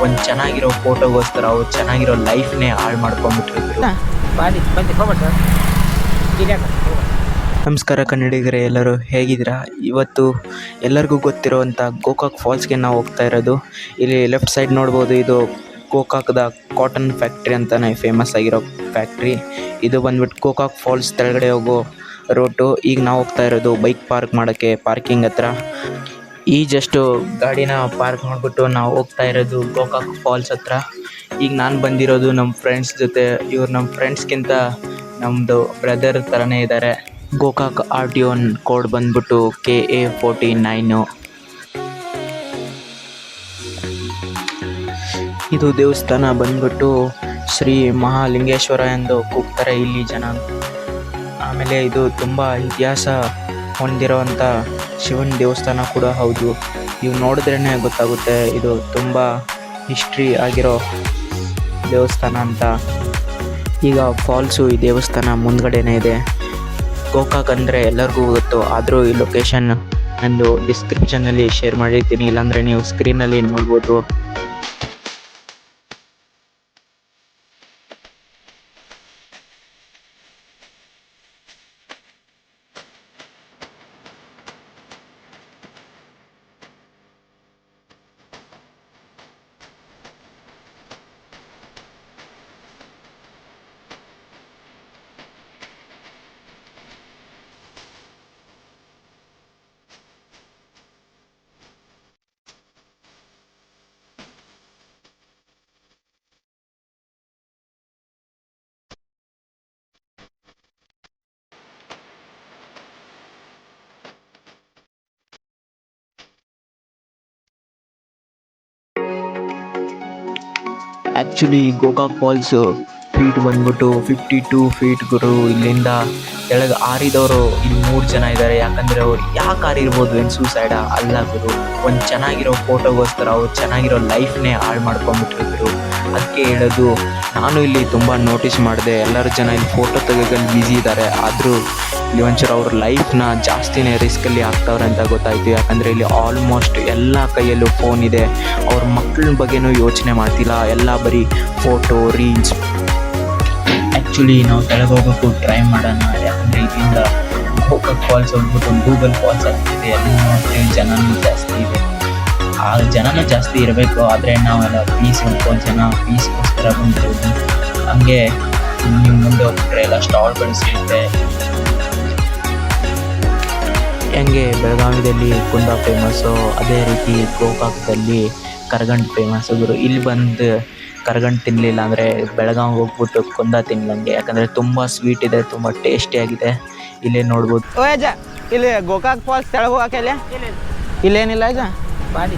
ಒಂದು ಚೆನ್ನಾಗಿರೋ ಫೋಟೋಗೋಸ್ಕರ ಅವ್ರು ಚೆನ್ನಾಗಿರೋ ಲೈಫ್ನೇ ಹಾಳು ಮಾಡ್ಕೊಂಡ್ಬಿಟ್ಟಿದ್ರು. ನಮಸ್ಕಾರ ಕನ್ನಡಿಗರೇ, ಎಲ್ಲರೂ ಹೇಗಿದ್ದೀರಾ? ಇವತ್ತು ಎಲ್ಲರಿಗೂ ಗೊತ್ತಿರುವಂಥ ಗೋಕಾಕ್ ಫಾಲ್ಸ್ಗೆ ನಾವು ಹೋಗ್ತಾ ಇರೋದು. ಇಲ್ಲಿ ಲೆಫ್ಟ್ ಸೈಡ್ ನೋಡ್ಬೋದು, ಇದು ಗೋಕಾಕ್ದ ಕಾಟನ್ ಫ್ಯಾಕ್ಟ್ರಿ ಅಂತಲೇ ಫೇಮಸ್ ಆಗಿರೋ ಫ್ಯಾಕ್ಟ್ರಿ. ಇದು ಬಂದ್ಬಿಟ್ಟು ಗೋಕಾಕ್ ಫಾಲ್ಸ್ ಕೆಳಗಡೆ ಹೋಗೋ ರೋಟು. ಈಗ ನಾವು ಹೋಗ್ತಾ ಇರೋದು ಬೈಕ್ ಪಾರ್ಕ್ ಮಾಡೋಕ್ಕೆ ಪಾರ್ಕಿಂಗ್ ಹತ್ರ. ಈ ಜಸ್ಟು ಗಾಡಿನ ಪಾರ್ಕ್ ಮಾಡಿಬಿಟ್ಟು ನಾವು ಹೋಗ್ತಾ ಇರೋದು ಗೋಕಾಕ್ ಫಾಲ್ಸ್ ಹತ್ರ. ಈಗ ನಾನು ಬಂದಿರೋದು ನಮ್ಮ ಫ್ರೆಂಡ್ಸ್ ಜೊತೆ. ಇವ್ರು ನಮ್ಮ ಫ್ರೆಂಡ್ಸ್ಗಿಂತ ನಮ್ಮದು ಬ್ರದರ್ ಥರನೇ ಇದ್ದಾರೆ. ಗೋಕಾಕ್ RTO ಕೋಡ್ ಬಂದ್ಬಿಟ್ಟು KA49. ಇದು ದೇವಸ್ಥಾನ ಬಂದ್ಬಿಟ್ಟು ಶ್ರೀ ಮಹಾಲಿಂಗೇಶ್ವರ ಎಂದು ಕೂಗ್ತಾರೆ ಇಲ್ಲಿ ಜನ. ಆಮೇಲೆ ಇದು ತುಂಬ ಇತಿಹಾಸ ಹೊಂದಿರುವಂಥ ಶಿವನ ದೇವಸ್ಥಾನ ಕೂಡ ಹೌದು. ಇವು ನೋಡಿದ್ರೇ ಗೊತ್ತಾಗುತ್ತೆ ಇದು ತುಂಬ ಹಿಸ್ಟ್ರಿ ಆಗಿರೋ ದೇವಸ್ಥಾನ ಅಂತ. ಈಗ ಫಾಲ್ಸು ಈ ದೇವಸ್ಥಾನ ಮುಂದ್ಗಡೆನೇ ಇದೆ. ಗೋಕಾಕ್ ಅಂದರೆ ಎಲ್ಲರಿಗೂ ಗೊತ್ತು, ಆದರೂ ಈ ಲೊಕೇಶನ್ ನಂದು ಡಿಸ್ಕ್ರಿಪ್ಷನಲ್ಲಿ ಶೇರ್ ಮಾಡಿರ್ತೀನಿ, ಇಲ್ಲಾಂದರೆ ನೀವು ಸ್ಕ್ರೀನಲ್ಲಿ ನೋಡ್ಬೋದು. ಆ್ಯಕ್ಚುಲಿ ಗೋಕಾಕ್ ಫಾಲ್ಸು ಫೀಟ್ ಬಂದ್ಬಿಟ್ಟು 52 ಫೀಟ್ ಗುರು. ಇಲ್ಲಿಂದ ಕೆಳಗೆ ಹಾರಿದವರು ಇಲ್ಲಿ 3 ಜನ ಇದ್ದಾರೆ. ಯಾಕಂದರೆ ಅವ್ರು ಯಾಕೆ ಹಾರಿರ್ಬೋದು, ಏನು ಸೂಸೈಡ ಅಲ್ಲ ಗುರು, ಒಂದು ಚೆನ್ನಾಗಿರೋ ಫೋಟೋಗೋಸ್ಕರ ಅವ್ರು ಚೆನ್ನಾಗಿರೋ ಲೈಫ್ನೇ ಹಾಳು ಮಾಡ್ಕೊಂಡ್ಬಿಟ್ಟಿದ್ರು. ಅದಕ್ಕೆ ಹೇಳೋದು, ನಾನು ಇಲ್ಲಿ ತುಂಬ ನೋಟಿಸ್ ಮಾಡಿದೆ, ಎಲ್ಲರ ಜನ ಇಲ್ಲಿ ಫೋಟೋ ತೆಗೆಯೋದ್ರಲ್ಲಿ ಬ್ಯುಸಿ ಇದ್ದಾರೆ. ಆದರೂ ಇಲ್ಲಿ ಒಂಚೂರು ಅವ್ರ ಲೈಫ್ನ ಜಾಸ್ತಿನೇ ರಿಸ್ಕಲ್ಲಿ ಆಗ್ತಾವ್ರೆ ಅಂತ ಗೊತ್ತಾಯಿತು. ಯಾಕಂದರೆ ಇಲ್ಲಿ ಆಲ್ಮೋಸ್ಟ್ ಎಲ್ಲ ಕೈಯಲ್ಲೂ ಫೋನ್ ಇದೆ. ಅವ್ರ ಮಕ್ಕಳ ಬಗ್ಗೆನೂ ಯೋಚನೆ ಮಾಡ್ತಿಲ್ಲ, ಎಲ್ಲ ಬರೀ ಫೋಟೋ ರೀಲ್ಸ್. ಆ್ಯಕ್ಚುಲಿ ನಾವು ಕೆಳಗೆ ಹೋಗೋಕ್ಕೂ ಟ್ರೈ ಮಾಡೋಣ. ಯಾಕಂದರೆ ಇಲ್ಲಿಂದ ಗೋಕಾಕ್ ಫಾಲ್ಸ್ ಹೋಗ್ಬಿಟ್ಟು ಗೂಗಲ್ ಫಾಲ್ಸ್ ಆಗ್ತಿದೆ. ಎಲ್ಲ ನೋಡ್ತೀವಿ, ಜನನೂ ಜಾಸ್ತಿ ಇದೆ. ಆ ಜನನೂ ಜಾಸ್ತಿ ಇರಬೇಕು, ಆದರೆ ನಾವೆಲ್ಲ ಪೀಸ್ ಜನ ಪೀಸ್ಗೋಸ್ಕರ ಬಂದಿರೋದು. ಹಂಗೆ ನೀವು ಮುಂದೆ ಹೋಗ್ಬಿಟ್ರೆ ಎಲ್ಲ ಸ್ಟಾಲ್ಗಳು ಸಿಗುತ್ತೆ. ಹೆಂಗೆ ಬೆಳಗಾವಿಯಲ್ಲಿ ಕುಂದ ಫೇಮಸ್ಸು, ಅದೇ ರೀತಿ ಗೋಕಾಕ್ದಲ್ಲಿ ಕರಗಂಟು ಫೇಮಸ್ಸು ಗುರು. ಇಲ್ಲಿ ಬಂದು ಕರಗಂಟು ತಿನ್ನಲಿಲ್ಲ ಅಂದರೆ ಬೆಳಗಾವಿಗೆ ಹೋಗ್ಬಿಟ್ಟು ಕುಂದ ತಿನ್ನಲಂಗೆ. ಯಾಕಂದರೆ ತುಂಬ ಸ್ವೀಟ್ ಇದೆ, ತುಂಬ ಟೇಸ್ಟಿಯಾಗಿದೆ. ಇಲ್ಲೇ ನೋಡ್ಬೋದು. ಇಲ್ಲಿ ಗೋಕಾಕ್ ಫಾಲ್ಸ್ ಕೆಳಗೆ ಹೋಗಕ್ಕೆ ಇಲ್ಲೇನಿಲ್ಲ ಈಗ ಬಂದು